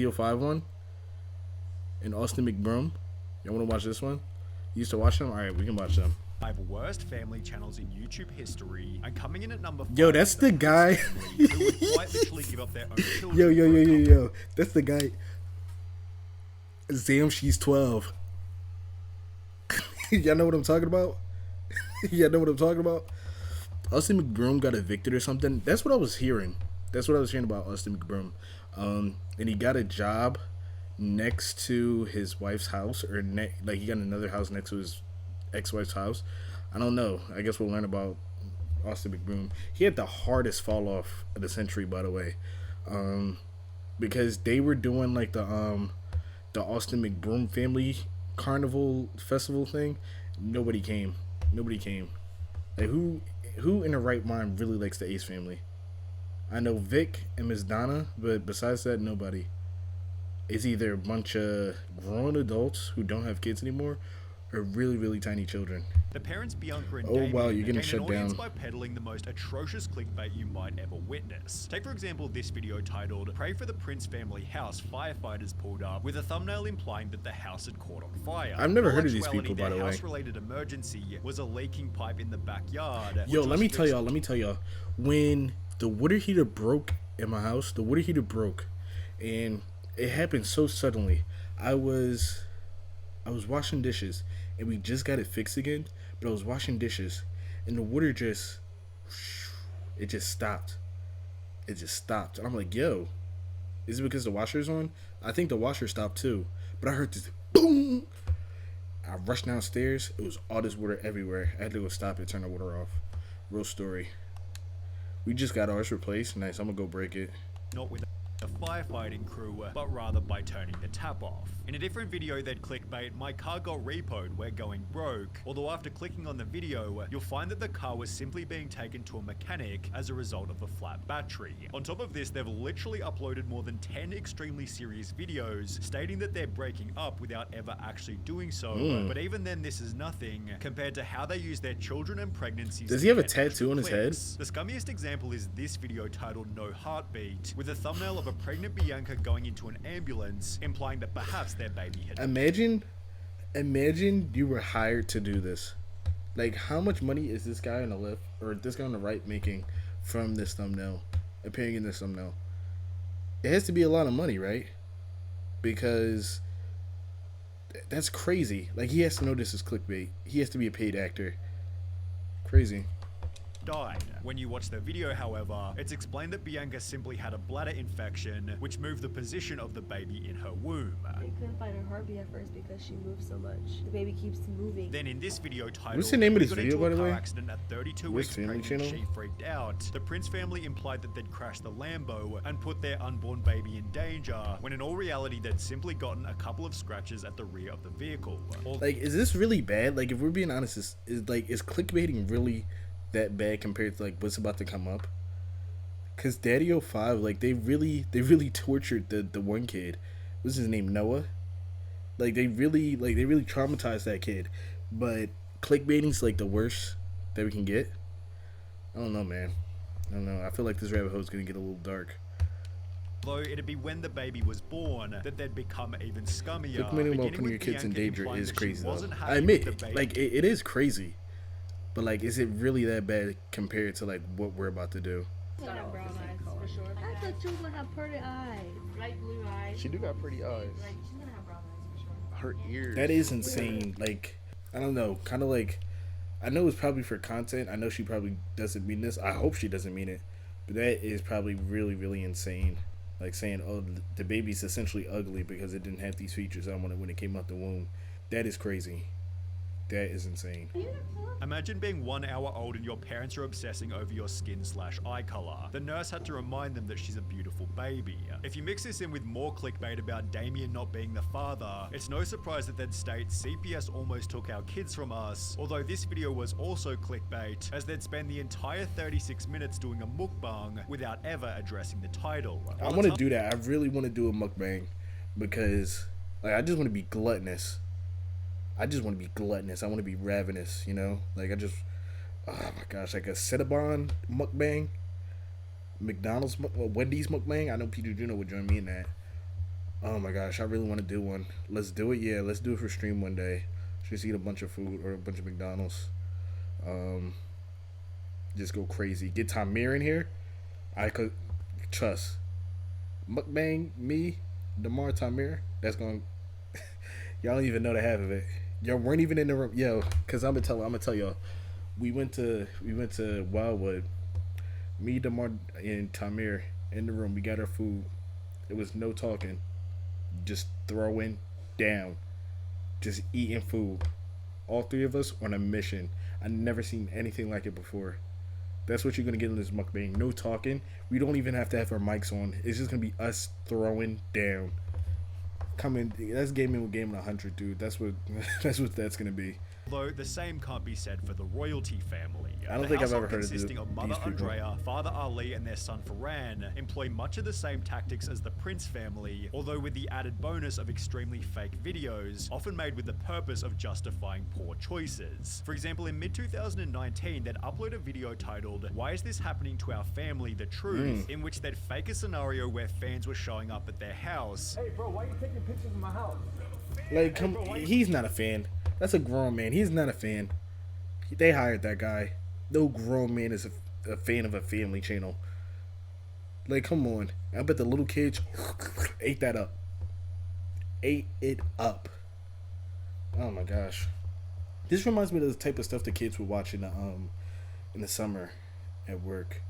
Daddy 05 one and Austin McBroom. Y'all want to watch this one? You used to watch them? All right, we can watch them. Five worst family channels in YouTube history, and coming in at number 5. Yo, that's the guy. Who would quite literally give up their own children. Yo. That's the guy. Zam, she's 12. Y'all know what I'm talking about? Y'all know what I'm talking about? Austin McBroom got evicted or something. That's what I was hearing. That's what I was hearing about Austin McBroom. And he got a job next to his wife's house, or like he got another house next to his ex-wife's house. I don't know. I guess we'll learn about Austin McBroom. He had the hardest fall off of the century, by the way, because they were doing like the Austin McBroom family carnival festival thing. Nobody came. Like who in their right mind really likes the Ace family? I know Vic and Miss Donna, but besides that, nobody. It's either a bunch of grown adults who don't have kids anymore, or really, really tiny children. The parents Bianca and Oh Damien wow, you're getting gain shut an audience down. by peddling the most atrocious clickbait you might ever witness. Take for example this video titled "Pray for the Prince Family House Firefighters Pulled Up," with a thumbnail implying that the house had caught on fire. I've never In heard of these actuality, people, by the their way. house-related emergency was a leaking pipe in the backyard. Yo, which let was me tell fixed y'all. When the water heater broke in my house, and it happened so suddenly. I was washing dishes, and we just got it fixed again. But I was washing dishes, and the water just stopped. It just stopped. And I'm like, yo, is it because the washer's on? I think the washer stopped too. But I heard this boom. I rushed downstairs. It was all this water everywhere. I had to go stop it, turn the water off. Real story. We just got ours replaced. Nice. I'm gonna go break it. not with a firefighting crew, but rather by turning the tap off. In a different video that clickbait, "My car got repoed, we're going broke," although after clicking on the video, you'll find that the car was simply being taken to a mechanic as a result of a flat battery. On top of this, they've literally uploaded more than 10 extremely serious videos stating that they're breaking up without ever actually doing so, but even then this is nothing compared to how they use their children and pregnancies. Does he have a tattoo on his head? The scummiest example is this video titled "No Heartbeat," with a thumbnail of a pregnant Bianca going into an ambulance, implying that perhaps their baby had... Imagine you were hired to do this. Like, how much money is this guy on the left, or this guy on the right, making from this thumbnail, appearing in this thumbnail? It has to be a lot of money, right? Because that's crazy. Like, he has to know this is clickbait. He has to be a paid actor. Crazy. died. When you watch the video, however, it's explained that Bianca simply had a bladder infection, which moved the position of the baby in her womb. They couldn't find her heartbeat at first because she moved so much. The baby keeps moving. Then in this video titled, What's the name of this "We got video, into a by the car way? accident at 32 Where's weeks Family pregnant, Channel? she freaked out. The Prince family implied that they'd crashed the Lambo and put their unborn baby in danger, when in all reality they'd simply gotten a couple of scratches at the rear of the vehicle. Like, is this really bad? Like, if we're being honest, is clickbaiting really that bad compared to like what's about to come up? Cause Daddy 05, like they really tortured the one kid. What's his name? Noah. Like they really traumatized that kid. But clickbaiting's like the worst that we can get. I don't know, man. I don't know. I feel like this rabbit hole's gonna get a little dark. Although it'd be when the baby was born that they'd become even scummier. Clickbaiting while beginning putting with your kids in Bianca danger implying is that she crazy though. wasn't I happy admit, with the baby. like it is crazy. But like, is it really that bad compared to like what we're about to do? She's gonna have brown eyes for sure. I thought she was gonna have pretty eyes. Light blue eyes. She do got pretty eyes. Like, she's gonna have brown eyes for sure. Her ears. That is insane. Like, I don't know. Kind of like, I know it's probably for content. I know she probably doesn't mean this. I hope she doesn't mean it. But that is probably really, really insane. Like saying, oh, the baby's essentially ugly because it didn't have these features on it when it came out the womb. That is crazy. That is insane. Imagine being 1 hour old and your parents are obsessing over your skin/eye color. The nurse had to remind them that she's a beautiful baby. If you mix this in with more clickbait about Damien not being the father, it's no surprise that they'd state CPS almost took our kids from us, although this video was also clickbait, as they'd spend the entire 36 minutes doing a mukbang without ever addressing the title. I want to do that. I really want to do a mukbang because like I just want to be gluttonous. I want to be ravenous, you know? Like, oh my gosh, like a Cinnabon mukbang, Wendy's mukbang. I know Peter Juno would join me in that. Oh my gosh, I really want to do one. Let's do it. Yeah, let's do it for stream one day. Just eat a bunch of food or a bunch of McDonald's. Um, just go crazy. Get Tamir in here. I could trust mukbang me, Demar Tamir. That's going. Y'all don't even know the half of it. Y'all weren't even in the room, yo. Cause I'm gonna tell y'all. We went to Wildwood. Me, Demar, and Tamir in the room. We got our food. It was no talking. Just throwing down. Just eating food. All three of us on a mission. I never seen anything like it before. That's what you're gonna get in this mukbang. No talking. We don't even have to have our mics on. It's just gonna be us throwing down. Coming. That's gaming with gaming 100, dude. That's what. That's gonna be. Though the same can't be said for the royalty family. I don't The think I've household ever heard of consisting of Mother these people. Andrea, Father Ali, and their son Ferran employ much of the same tactics as the Prince family, although with the added bonus of extremely fake videos, often made with the purpose of justifying poor choices. For example, in mid-2019, they'd upload a video titled "Why is this happening to our family? The truth," in which they'd fake a scenario where fans were showing up at their house. Hey bro, why are you taking pictures of my house? Like, come. He's not a fan. That's a grown man. He's not a fan. They hired that guy. No grown man is a fan of a family channel. Like, come on. I bet the little kids ate that up. Ate it up. Oh my gosh. This reminds me of the type of stuff the kids would watch in the summer at work.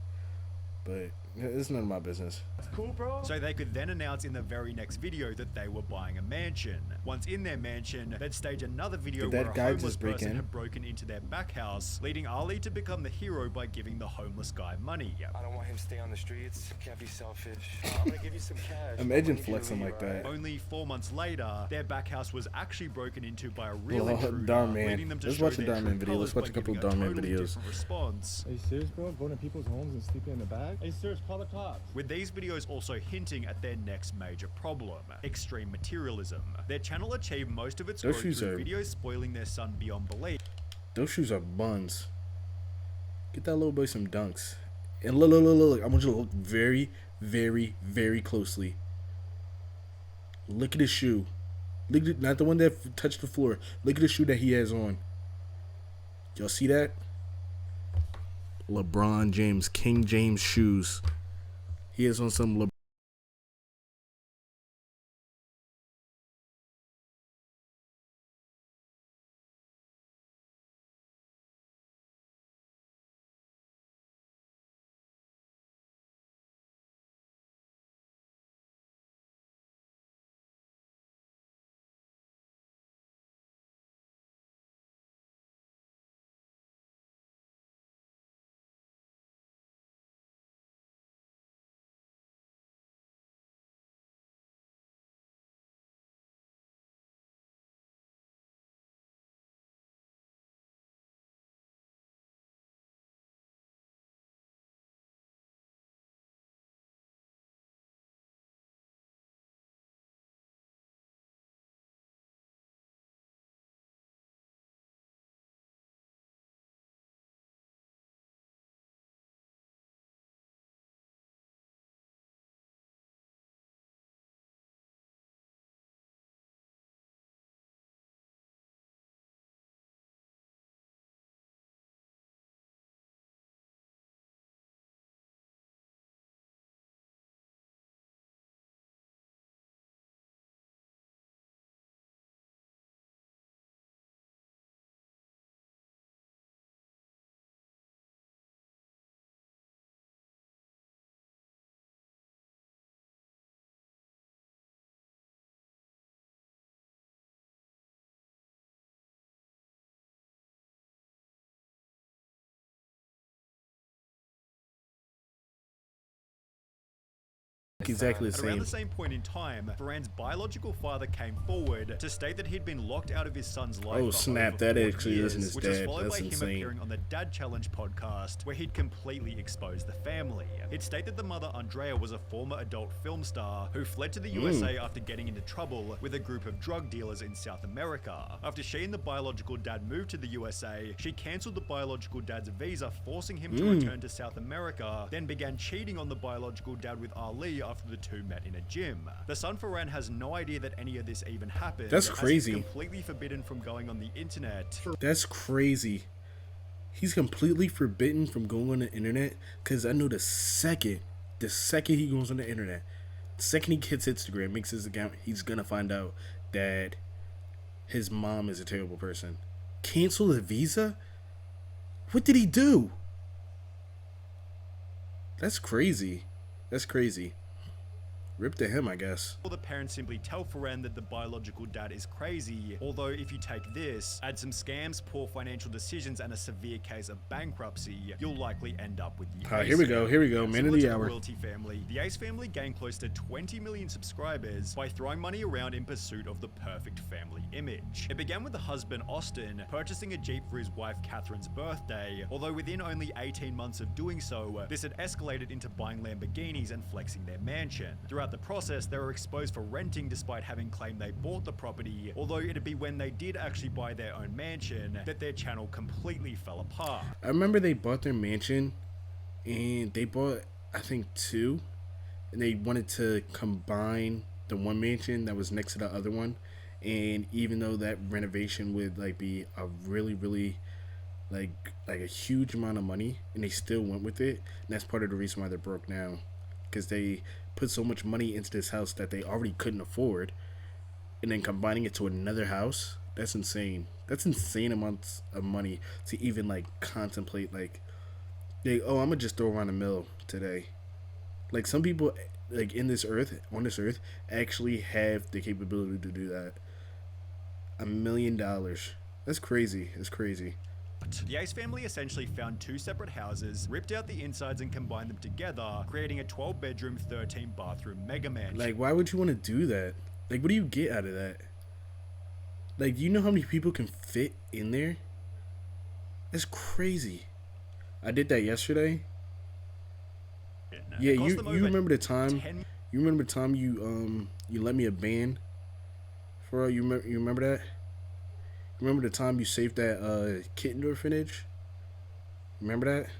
But it's none of my business. That's cool, bro. So they could then announce in the very next video that they were buying a mansion. Once in their mansion, they'd stage another video Did that where a guy homeless just break person in? had broken into their back house, leading Ali to become the hero by giving the homeless guy money. I don't want him to stay on the streets. Can't be selfish. I'm gonna give you some cash. Imagine I want you to flexing leave, like that. alright? Only 4 months later, their back house was actually broken into by a real Oh, intruder, Darman. leading them to Let's show watch a their Darman true video. Let's colours watch a by couple giving Darman totally videos. different response. Are you serious, bro? Going to people's homes and sleeping in the back? Hey, serious, call the cops. With these videos also hinting at their next major problem, extreme materialism. Their channel achieved most of its Those growth shoes through are- videos spoiling their son beyond belief. Those shoes are buns. Get that little boy some dunks. And look. I want you to look very, very, very closely. Look at his shoe. Look at not the one that touched the floor. Look at the shoe that he has on. Y'all see that? LeBron James, King James shoes. He has on some exactly the At around same. the same point in time, Ferran's biological father came forward to state that he'd been locked out of his son's life Oh, for snap, over that 4 actually years, isn't his which was dad. followed That's by him insane. appearing on the Dad Challenge podcast, where he'd completely exposed the family. He'd state that the mother, Andrea, was a former adult film star who fled to the USA after getting into trouble with a group of drug dealers in South America. After she and the biological dad moved to the USA, she cancelled the biological dad's visa, forcing him to return to South America, then began cheating on the biological dad with Ali after after the two met in a gym. The son Ferran has no idea that any of this even happened. That's as crazy. He's completely forbidden from going on the internet. That's crazy. He's completely forbidden from going on the internet because I know the second he goes on the internet, the second he hits Instagram, makes his account, he's gonna find out that his mom is a terrible person. Cancel the visa? What did he do? That's crazy. That's crazy. Rip to him, I guess. Or the parents simply tell Ferran that the biological dad is crazy, although if you take this, add some scams, poor financial decisions, and a severe case of bankruptcy, you'll likely end up with the Ace Here we go, man Similar of the to hour. Royalty family, the Ace family gained close to 20 million subscribers by throwing money around in pursuit of the perfect family image. It began with the husband Austin purchasing a Jeep for his wife Catherine's birthday, although within only 18 months of doing so, this had escalated into buying Lamborghinis and flexing their mansion. Throughout the process, they were exposed for renting despite having claimed they bought the property, although it'd be when they did actually buy their own mansion that their channel completely fell apart. I remember they bought their mansion and they bought, I think, two, and they wanted to combine the one mansion that was next to the other one. And even though that renovation would like be a really like a huge amount of money, and they still went with it, and that's part of the reason why they're broke now, because they put so much money into this house that they already couldn't afford, and then combining it to another house, that's insane. That's insane amounts of money to even like contemplate like I'm gonna just throw around a mill today. Like some people like on this earth actually have the capability to do that. $1 million. That's crazy. It's crazy. The Ace family essentially found two separate houses, ripped out the insides and combined them together, creating a 12-bedroom, 13-bathroom mega mansion. Like, why would you want to do that? Like, what do you get out of that? Like, do you know how many people can fit in there? That's crazy. I did that yesterday. Yeah, you remember the time? You remember the time you let me a band? For you remember that? Remember the time you saved that kitten orphanage? Remember that?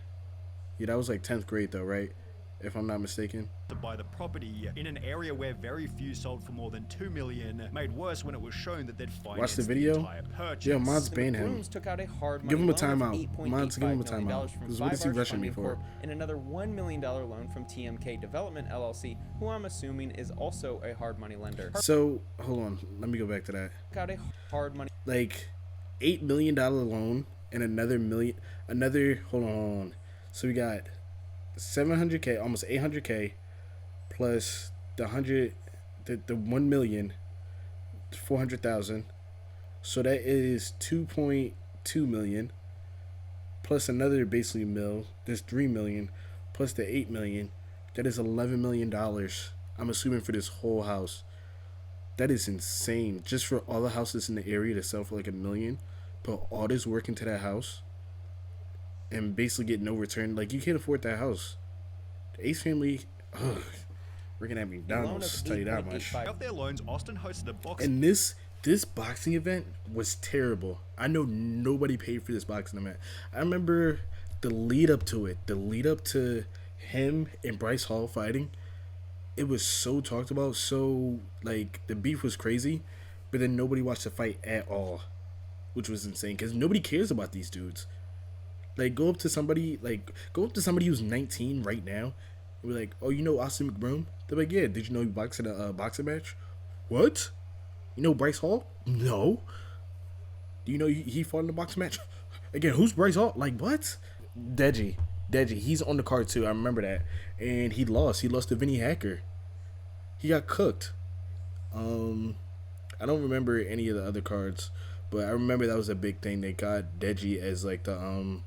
Yeah, that was like 10th grade though, right? If I'm not mistaken. To buy the property in an area where very few sold for more than $2 million, made worse when it was shown that they'd financed Watch the video. entire purchase. Yeah, Mod's banned him. Took out a hard Give him a money loan of timeout. Mod's give him a $8.85 million timeout. from Because what is he 5 rushing me Funding for? Corp and another $1 million loan from TMK Development LLC, who I'm assuming is also a hard money lender. So hold on, let me go back to that. Took out a hard money. Like $8 million loan and another million. Hold on. So we got 700K, almost 800K. Plus the 1 million, 400,000, so that is 2.2 million. Plus another basically mil. There's 3 million. Plus the 8 million. That is $11 million. I'm assuming for this whole house. That is insane. Just for all the houses in the area to sell for like $1 million, put all this work into that house, and basically get no return. Like you can't afford that house. The Ace family. Ugh. Working at McDonald's, tell you that much. Of their loans, Austin hosted a boxing. And this boxing event was terrible. I know nobody paid for this boxing event. I remember the lead up to it, the lead up to him and Bryce Hall fighting. It was so talked about, so like the beef was crazy, but then nobody watched the fight at all, which was insane because nobody cares about these dudes. Like go up to somebody who's 19 right now. We're like, oh, you know Austin McBroom? They're like, yeah. Did you know he boxed in a boxing match? What? You know Bryce Hall? No. Do you know he fought in a boxing match? Again, who's Bryce Hall? Like, what? Deji. He's on the card too. I remember that. And he lost. He lost to Vinny Hacker. He got cooked. I don't remember any of the other cards, but I remember that was a big thing. They got Deji as like the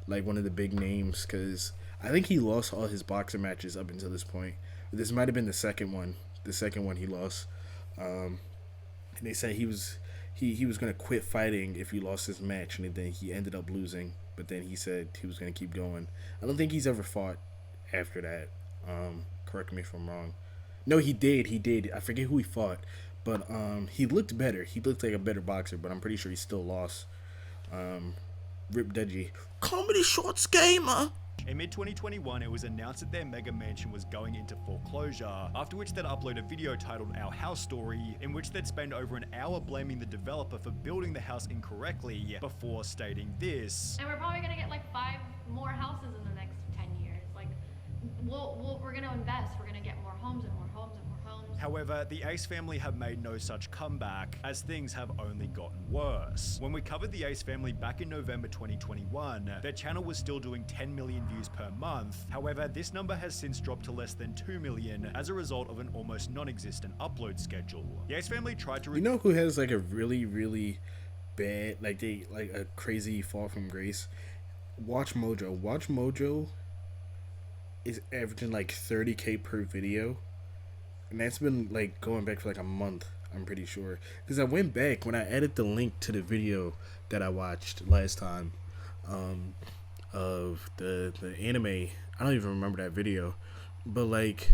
like one of the big names because I think he lost all his boxing matches up until this point. This might have been the second one. The second one he lost. And they said he was gonna quit fighting if he lost his match, and then he ended up losing. But then he said he was gonna keep going. I don't think he's ever fought after that. Correct me if I'm wrong. No, he did. I forget who he fought, but he looked better. He looked like a better boxer, but I'm pretty sure he still lost. Rip Deji. Comedy Shorts Gamer. In mid-2021, it was announced that their mega mansion was going into foreclosure, after which they'd upload a video titled Our House Story, in which they'd spend over an hour blaming the developer for building the house incorrectly, before stating this. And we're probably gonna get like 5 more houses in the next 10 years. Like, we're gonna invest, we're gonna get more homes and more homes and more homes. However, the Ace family have made no such comeback, as things have only gotten worse. When we covered the Ace family back in November 2021, their channel was still doing 10 million views per month. However, this number has since dropped to less than 2 million as a result of an almost non-existent upload schedule. The Ace family tried to... You know who has like a really bad, like a crazy fall from grace? Watch Mojo. Watch Mojo is averaging like 30K per video. And that's been like going back for like a month, I'm pretty sure. Because I went back when I added the link to the video that I watched last time of the anime. I don't even remember that video. But like,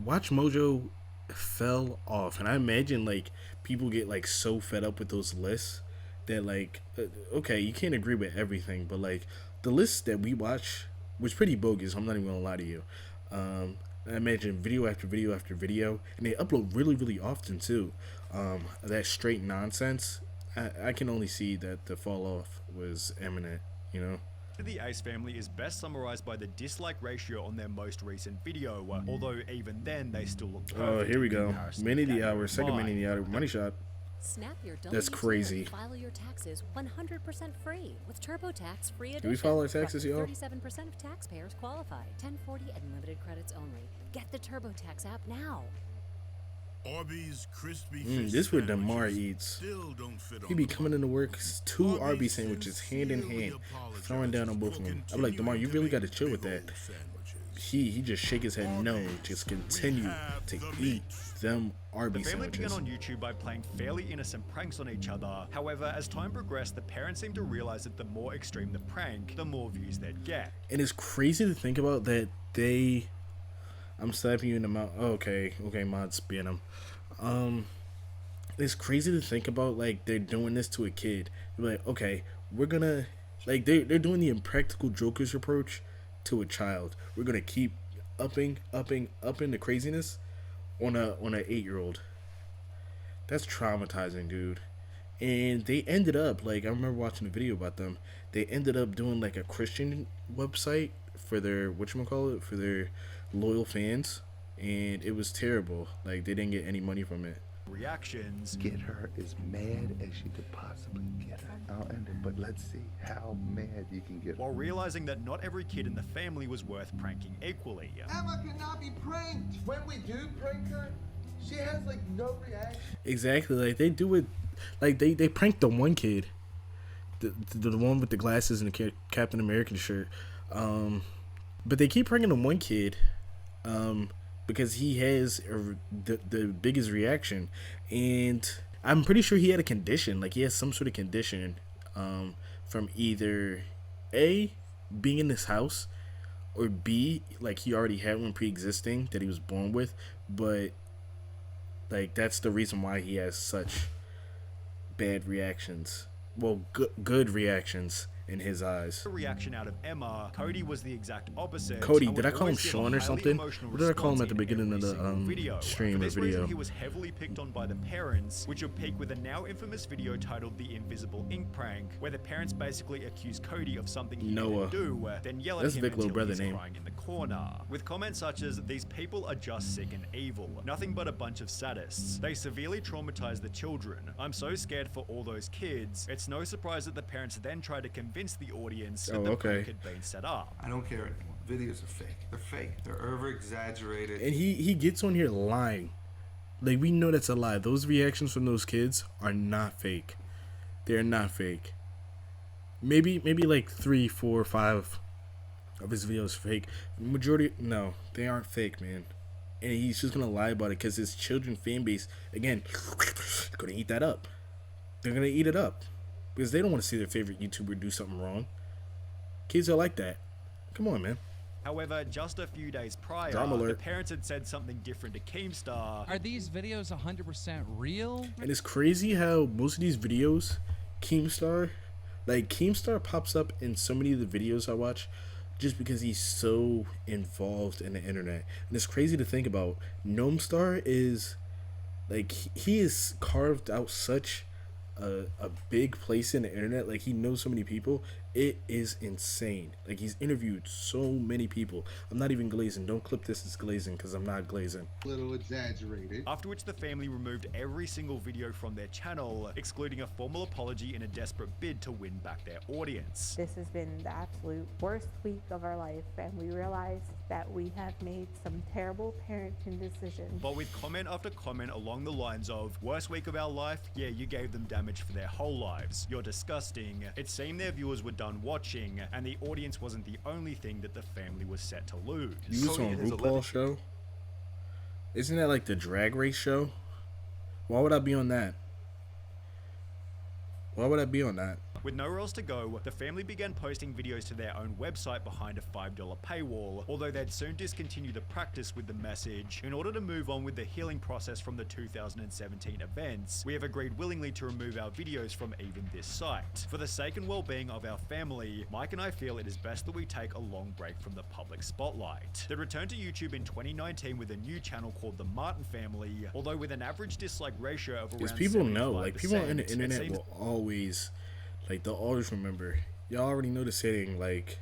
Watch Mojo fell off. And I imagine like people get like so fed up with those lists that like, okay, you can't agree with everything. But like the list that we watch was pretty bogus. I'm not even going to lie to you. I imagine video after video after video, and they upload really often too. That straight nonsense. I can only see that the fall off was imminent, you know. The Ace family is best summarized by the dislike ratio on their most recent video, although even then they still look perfect. Oh, here we in go. comparison Minute to the that hour, second combined. minute the hour, money shot. Snap your That's crazy. File your taxes 100% free with TurboTax free edition. Do we file our taxes, y'all? 37% of taxpayers qualify. 1040 and limited credits only. Get the TurboTax app now. Arby's crispy fish This where Damar sandwiches eats. still don't fit He on be the coming into work, two Arby's sandwiches hand in sincerely hand, throwing down on both of them. I'm like, Damar, you really got to chill with that. He just shake his head no, just continue to eat them The Arby's family began sandwiches. on YouTube by playing fairly innocent pranks on each other. However, as time progressed, the parents seemed to realize that the more extreme the prank, the more views they'd get. And it's crazy to think about that they... I'm slapping you in the mouth. Oh, okay, mod spin him. It's crazy to think about, like, they're doing this to a kid. They're like, okay, we're gonna... Like, they're doing the Impractical Jokers approach to a child. We're gonna keep upping the craziness on a 8-year-old. That's traumatizing, dude. And they ended up, like, I remember watching a video about them. They ended up doing like a Christian website for their for their loyal fans, and it was terrible. Like, they didn't get any money from it. Reactions. Get her as mad as you could possibly get her. I'll end it, but let's see how mad you can get her. While realizing that not every kid in the family was worth pranking equally. Emma cannot be pranked. When we do prank her, she has like no reaction. Exactly, like they do it, like they pranked the one kid, the one with the glasses and the Captain American shirt, but they keep pranking the one kid, because he has the biggest reaction, and I'm pretty sure he had a condition, like he has some sort of condition, from either A, being in this house, or B, like he already had one pre-existing that he was born with, but like that's the reason why he has such bad reactions. Well, good reactions in his eyes. The reaction out of Emma, Cody was the exact opposite. Cody, and did would I call him always give a Sean or highly something? emotional What did I call him response at the in beginning of every the single video. stream For or this reason, video? he was heavily picked on by the parents, which would peak with a now infamous video titled The Invisible Ink Prank, where the parents basically accuse Cody of something he Noah. didn't do, then yell at That's him Vic little until brother he's name. crying in the corner. With comments such as, "These people are just sick and evil. Nothing but a bunch of sadists. They severely traumatize the children. I'm so scared for all those kids." It's no surprise that the parents then tried to convince the audience that the prank had been set up. I don't care anymore. Videos are fake. They're fake. They're over exaggerated. And he gets on here lying. Like, we know that's a lie. Those reactions from those kids are not fake. They're not fake. Maybe like 3, 4, 5 of his videos are fake. Majority, no, they aren't fake, man. And he's just gonna lie about it because his children fan base, again, they're gonna eat that up. They're gonna eat it up because they don't want to see their favorite YouTuber do something wrong. Kids are like that. Come on, man. However, just a few days prior, Drama alert. the parents had said something different to Keemstar. Are these videos 100% real? And it's crazy how most of these videos, Keemstar pops up in so many of the videos I watch, just because he's so involved in the internet. And it's crazy to think about. Gnome Star is like he has carved out such a big place in the internet. Like he knows so many people. It is insane. Like he's interviewed so many people. I'm not even glazing. Don't clip this as glazing because I'm not glazing. A little exaggerated. After which the family removed every single video from their channel, excluding a formal apology in a desperate bid to win back their audience. This has been the absolute worst week of our life, and we realized that we have made some terrible parenting decisions. But with comment after comment along the lines of, worst week of our life, yeah, you gave them damage for their whole lives, you're disgusting, it seemed their viewers were done watching, and the audience wasn't the only thing that the family was set to lose. You was on RuPaul show? Isn't that like the drag race show? Why would I be on that? Why would I be on that? With nowhere else to go, the family began posting videos to their own website behind a $5 paywall, although they'd soon discontinue the practice with the message, in order to move on with the healing process from the 2017 events, we have agreed willingly to remove our videos from even this site. For the sake and well-being of our family, Mike and I feel it is best that we take a long break from the public spotlight. They returned to YouTube in 2019 with a new channel called The Martin Family, although with an average dislike ratio of around 75%. Because people know, like people on the internet will always... Like, they'll always remember. Y'all already know the saying, like,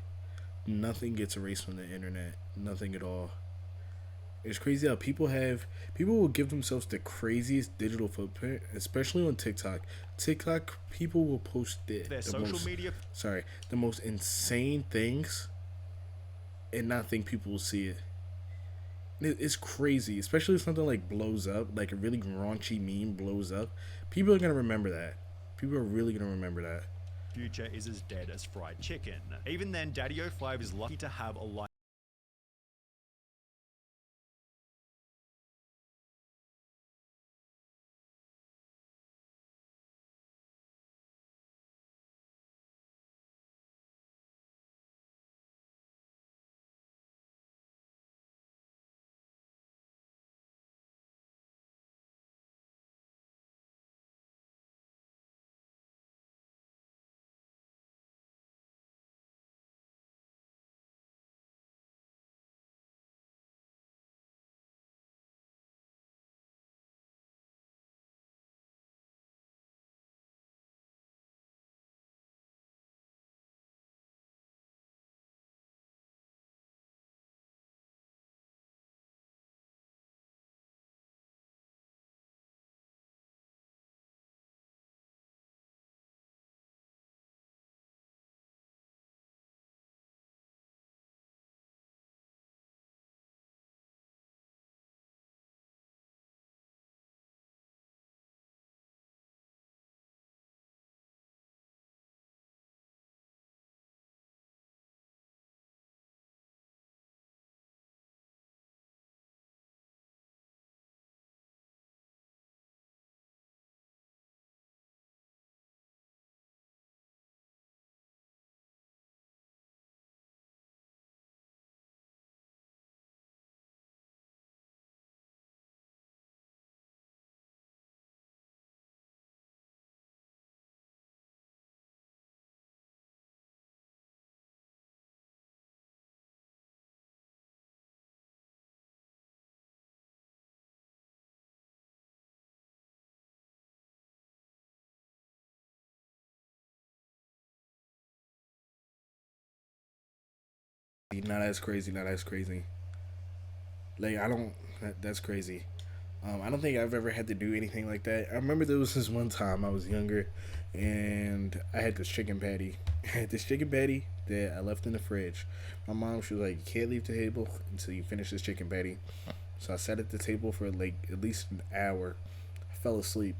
nothing gets erased from the internet. Nothing at all. It's crazy how people will give themselves the craziest digital footprint, especially on TikTok. TikTok, people will post the most insane things and not think people will see it. It's crazy, especially if something like blows up, like a really raunchy meme blows up. People are going to remember that. People are really going to remember that. Future is as dead as fried chicken. Even then, Daddy05 is lucky to have a life. Not as crazy, not as crazy. Like, that's crazy. I don't think I've ever had to do anything like that. I remember there was this one time I was younger and I had this chicken patty. I had this chicken patty that I left in the fridge. My mom, she was like, you can't leave the table until you finish this chicken patty. So I sat at the table for like at least an hour. I fell asleep.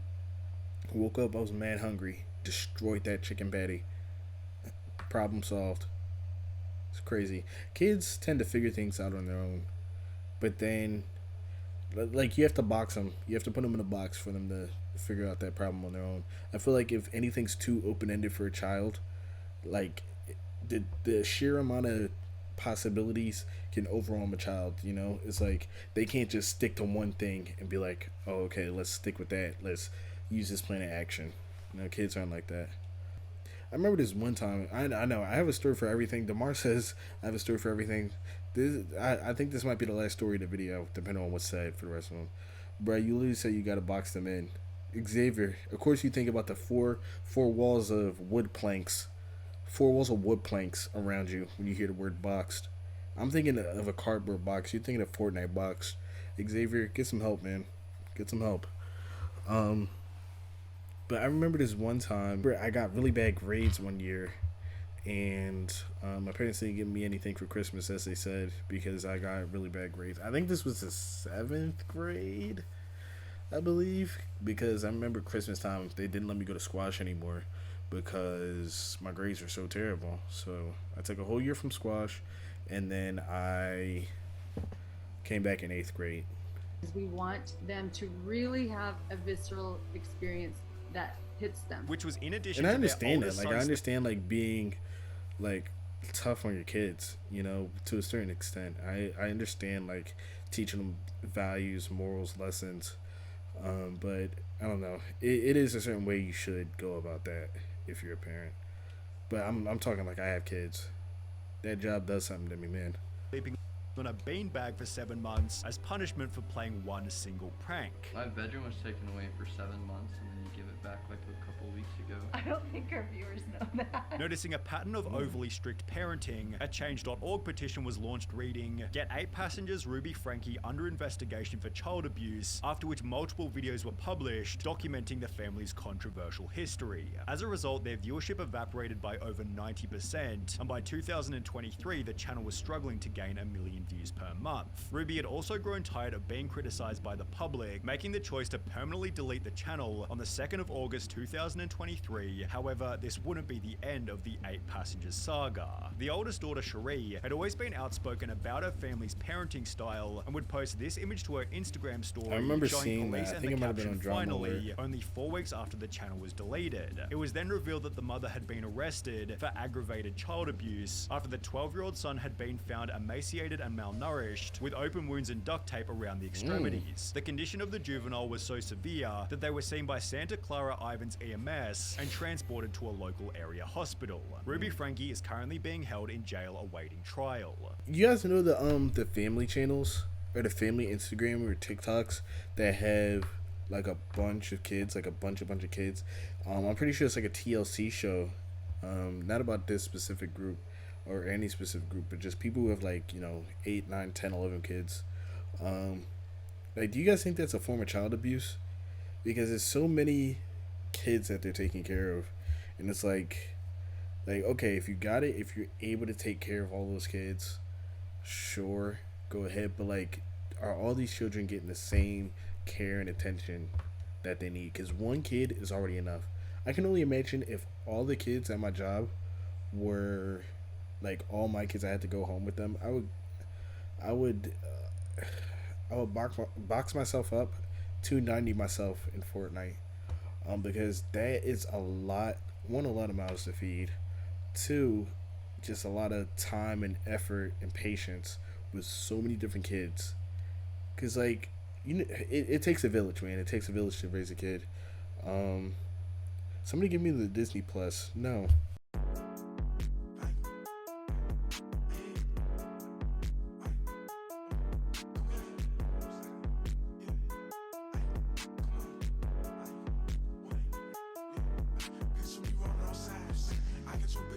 Woke up, I was mad hungry. Destroyed that chicken patty. Problem solved. It's crazy. Kids tend to figure things out on their own. But then, like, you have to box them. You have to put them in a box for them to figure out that problem on their own. I feel like if anything's too open-ended for a child, like, the sheer amount of possibilities can overwhelm a child, you know? It's like, they can't just stick to one thing and be like, oh, okay, let's stick with that. Let's use this plan of action. You know, kids aren't like that. I remember this one time. I know I have a story for everything. Demar says I have a story for everything. I think this might be the last story of the video, depending on what's said for the rest of them. Bro, you literally say you gotta box them in. Xavier, of course you think about the four walls of wood planks, around you when you hear the word boxed. I'm thinking of a cardboard box. You're thinking of Fortnite box. Xavier, get some help, man. Get some help. But I remember this one time where I got really bad grades one year, and my parents didn't give me anything for Christmas, as they said, because I got really bad grades. I think this was the 7th grade, I believe, because I remember Christmas time they didn't let me go to squash anymore because my grades were so terrible. So I took a whole year from squash, and then I came back in 8th grade. We want them to really have a visceral experience that hits them. Which was in addition and I to understand their that. Like, I understand, like, being, like, tough on your kids, you know, to a certain extent. I understand, like, teaching them values, morals, lessons. But, I don't know. It is a certain way you should go about that if you're a parent. But I'm talking like I have kids. That job does something to me, man. sleeping on a beanbag for 7 months as punishment for playing one single prank. My bedroom was taken away for 7 months and then you give it back like a couple weeks ago. I don't think our viewers know that. Noticing a pattern of overly strict parenting, a Change.org petition was launched reading, "Get 8 passengers Ruby Frankie under investigation for child abuse," after which multiple videos were published documenting the family's controversial history. As a result, their viewership evaporated by over 90%, and by 2023 the channel was struggling to gain 1 million views per month. Ruby had also grown tired of being criticized by the public, making the choice to permanently delete the channel on the 2nd of August 2023. However, this wouldn't be the end of the 8 passengers saga. The oldest daughter, Cherie, had always been outspoken about her family's parenting style and would post this image to her Instagram story. I remember showing seeing police that. I and think the it might have been caption, on Drama "Finally," Alert. only 4 weeks after the channel was deleted. It was then revealed that the mother had been arrested for aggravated child abuse after the 12-year-old son had been found emaciated and malnourished with open wounds and duct tape around the extremities. The condition of the juvenile was so severe that they were seen by Santa Clara Islands EMS and transported to a local area hospital. Ruby Frankie is currently being held in jail awaiting trial. You guys know the family channels or the family Instagram or TikToks that have like a bunch of kids, like a bunch of kids. I'm pretty sure it's like a TLC show, not about this specific group or any specific group, but just people who have like, you know, 8, 9, 10, 11 kids. Like, do you guys think that's a form of child abuse? Because there's so many kids that they're taking care of, and it's like okay, if you got it, if you're able to take care of all those kids, sure, go ahead. But like, are all these children getting the same care and attention that they need? Because one kid is already enough. I can only imagine if all the kids at my job were like all my kids, I had to go home with them. I would box myself up, 290 myself in Fortnite, because that is a lot. One, a lot of mouths to feed. 2, just a lot of time and effort and patience with so many different kids. Cause like, you know, it takes a village, man. It takes a village to raise a kid. Somebody give me the Disney Plus. No,